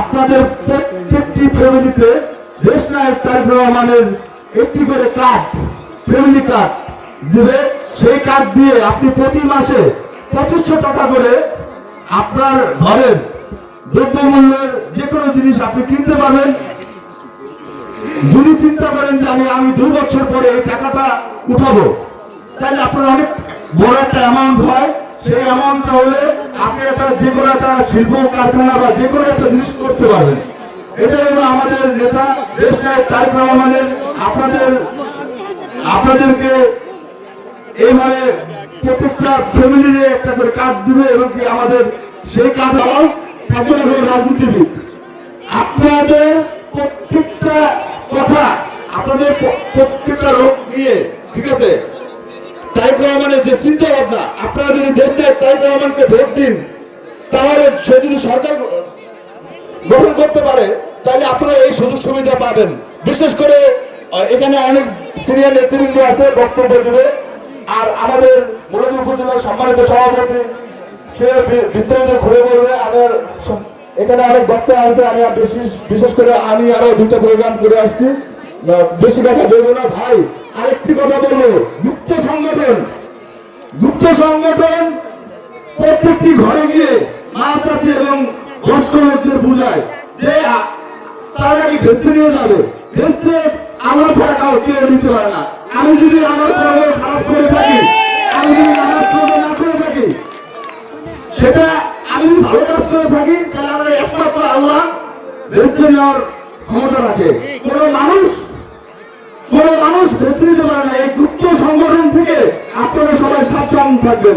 আপনাদের প্রত্যেকটি ফ্যামিলিতে দেশনায়ক তারেক রহমানের একটি করে কার্ড, ফ্যামিলি কার্ড দিবে। সেই কার্ড দিয়ে আপনি প্রতি মাসে 2500 টাকা করে আপনার ঘরের দ্রব্যমূল্যের যে কোনো জিনিস আপনি কিনতে পারবেন। যদি চিন্তা করেন যে আমি 2 বছর পরে এই টাকাটা উঠাবো, তাহলে আপনার অনেক বড় একটা অ্যামাউন্ট হয়। সেই অ্যামাউন্টটা হলে আপনি একটা যে কোনো একটা শিল্প কারখানা বা যে কোনো একটা জিনিস করতে পারবেন। এটা হলো আমাদের নেতা দেশনায়ক তারেক রহমানের আপনাদেরকে এইভাবে প্রত্যেকটা ফ্যামিলির একটা করে কার্ড দিবে এবং কি আমাদের সেই কার্ড থাকবে না কোনো রাজনীতিবিদ। আপনাদের প্রত্যেকটা কথা, আপনাদের প্রত্যেকটা লোক নিয়ে, ঠিক আছে, তারেক রহমানের যে চিন্তা ভাবনা, আপনারা যদি দেশনায়ক তারেক রহমানকে ভোট দিন, তাহলে সে যদি সরকার গ্রহণ করতে পারে, তাহলে আপনারা এই সুযোগ সুবিধা পাবেন। বিশেষ করে এখানে অনেক সিনিয়র নেতৃবৃন্দ আছে, বক্তব্য দেবে। আর আমাদের মৌলভী উপজেলার সম্মানিত সভাপতি সে বিস্তারিত ঘুরে বলবে। আমার এখানে অনেক বক্তা আছে, আমি বিশেষ করে আমি আরো 2টা প্রোগ্রাম করে আসছি, বেশি কথা বলবো না ভাই। আরেকটি কথা বলবো, গুপ্ত সংগঠন প্রত্যেকটি ঘরে গিয়ে মা চাচি এবং বয়স্ক লোকদের বুঝায় যে তারা নাকি ভেস্তে নিয়ে যাবে। ভেস্তে আমরা ছাড়া কেউ নিতে পারে না। আমি যদি আমার কর্ম খারাপ করে থাকি, আমি যদি নামাজ না করে থাকি, সেটা আমি যদি ভালো কাজ করে থাকি, তাহলে আমরা একমাত্র আল্লাহ ভেস্তে নেওয়ার ক্ষমতা রাখে। কোনো মানুষ ভেস্তে নিতে পারে না। এই গুপ্ত সংগঠন থেকে আপনারা সবাই সাবধান থাকবেন।